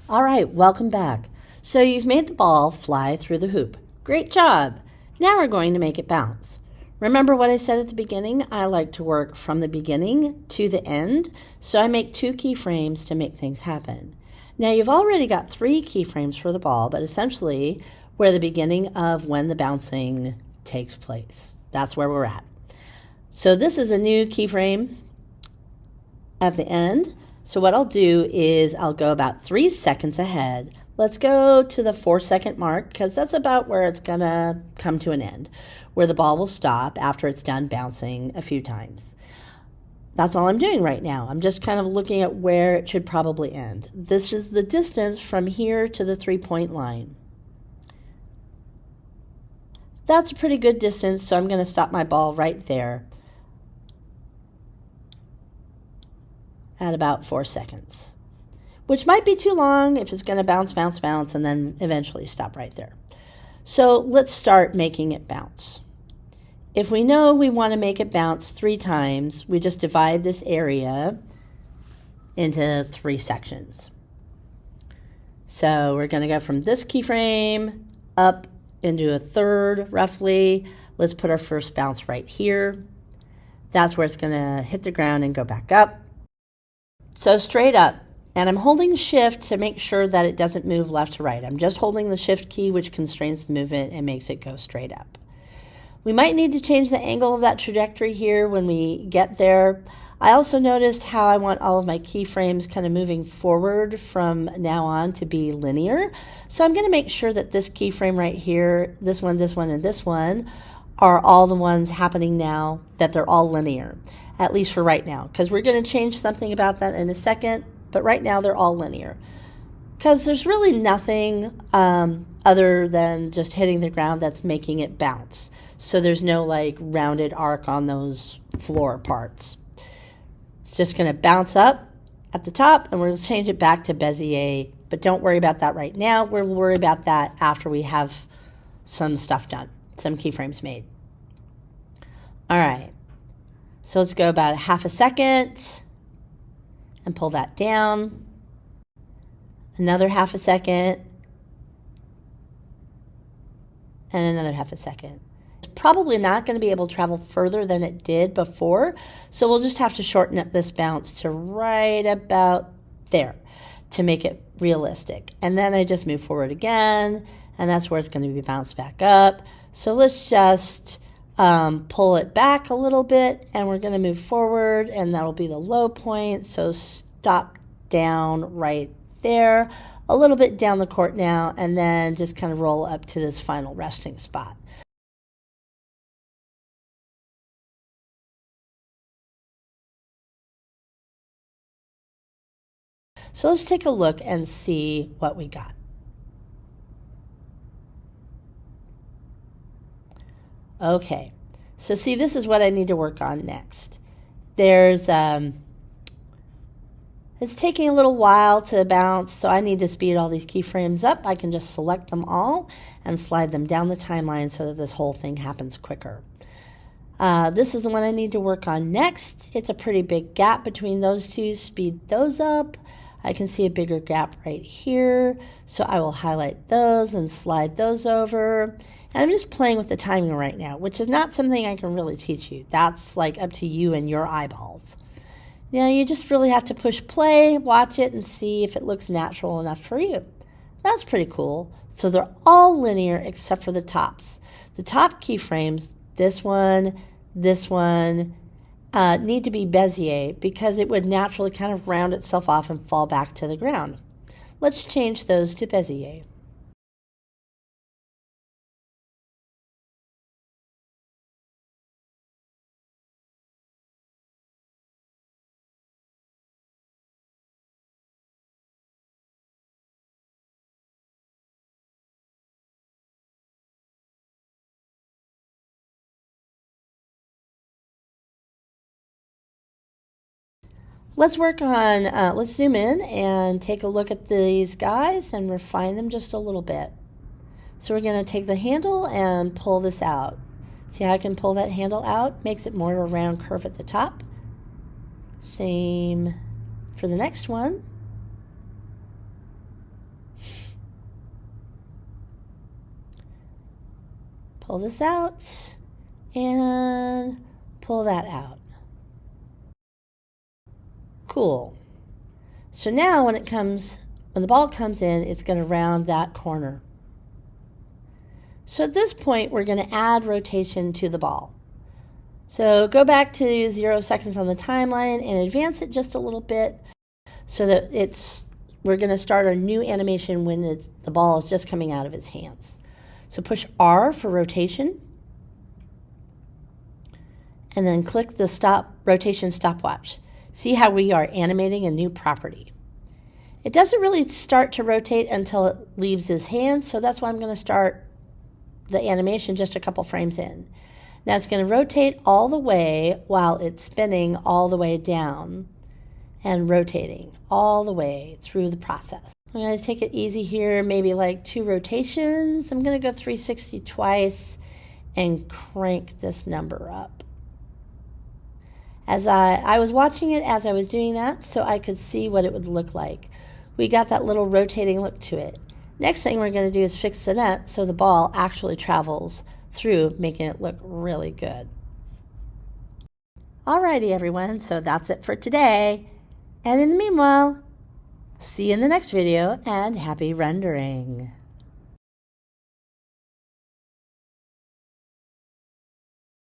All right, welcome back. So you've made the ball fly through the hoop. Great job. Now we're going to make it bounce. Remember what I said at the beginning? I like to work from the beginning to the end, so I make 2 keyframes to make things happen. Now you've already got 3 keyframes for the ball, but essentially we're the beginning of when the bouncing takes place. That's where we're at. So this is a new keyframe at the end. So what I'll do is I'll go about 3 seconds ahead. Let's go to the 4-second mark because that's about where it's gonna come to an end, where the ball will stop after it's done bouncing a few times. That's all I'm doing right now. I'm just kind of looking at where it should probably end. This is the distance from here to the 3-point line. That's a pretty good distance, so I'm gonna stop my ball right there at about 4 seconds, which might be too long if it's going to bounce, bounce, bounce, and then eventually stop right there. So let's start making it bounce. If we know we want to make it bounce 3 times, we just divide this area into 3 sections. So we're going to go from this keyframe up into a third, roughly. Let's put our first bounce right here. That's where it's going to hit the ground and go back up. So straight up, and I'm holding shift to make sure that it doesn't move left to right. I'm just holding the shift key, which constrains the movement and makes it go straight up. We might need to change the angle of that trajectory here when we get there. I also noticed how I want all of my keyframes kind of moving forward from now on to be linear. So I'm going to make sure that this keyframe right here, this one, and this one, are all the ones happening now, that they're all linear, at least for right now, because we're going to change something about that in a second, but right now they're all linear. Because there's really nothing other than just hitting the ground that's making it bounce. So there's no like rounded arc on those floor parts. It's just going to bounce up at the top, and we're going to change it back to Bezier, but don't worry about that right now. We'll worry about that after we have some stuff done, some keyframes made. All right, so let's go about 1/2 second and pull that down. Another 1/2 second and another 1/2 second. It's probably not going to be able to travel further than it did before, so we'll just have to shorten up this bounce to right about there to make it realistic. And then I just move forward again, and that's where it's going to be bounced back up. So let's just pull it back a little bit, and we're going to move forward, and that'll be the low point. So stop down right there, a little bit down the court now, and then just kind of roll up to this final resting spot. So let's take a look and see what we got. Okay, so see, this is what I need to work on next. There's, it's taking a little while to bounce, so I need to speed all these keyframes up. I can just select them all and slide them down the timeline so that this whole thing happens quicker. This is the one I need to work on next. It's a pretty big gap between those two. Speed those up. I can see a bigger gap right here, so I will highlight those and slide those over. And I'm just playing with the timing right now, which is not something I can really teach you. That's like up to you and your eyeballs. You know, you just really have to push play, watch it, and see if it looks natural enough for you. That's pretty cool. So they're all linear except for the tops. The top keyframes, this one, need to be Bezier because it would naturally kind of round itself off and fall back to the ground. Let's change those to Bezier. Let's work on, let's zoom in and take a look at these guys and refine them just a little bit. So we're going to take the handle and pull this out. See how I can pull that handle out? Makes it more of a round curve at the top. Same for the next one. Pull this out and pull that out. Cool. So now when the ball comes in, it's going to round that corner. So at this point, we're going to add rotation to the ball. So go back to 0 seconds on the timeline and advance it just a little bit so that we're going to start our new animation when the ball is just coming out of its hands. So push R for rotation, and then click the rotation stopwatch. See how we are animating a new property. It doesn't really start to rotate until it leaves his hand, so that's why I'm going to start the animation just a couple frames in. Now it's going to rotate all the way while it's spinning all the way down and rotating all the way through the process. I'm going to take it easy here, maybe like 2 rotations. I'm going to go 360 twice and crank this number up. As I was watching it as I was doing that so I could see what it would look like. We got that little rotating look to it. Next thing we're going to do is fix the net so the ball actually travels through, making it look really good. Alrighty everyone, so that's it for today. And in the meanwhile, see you in the next video and happy rendering.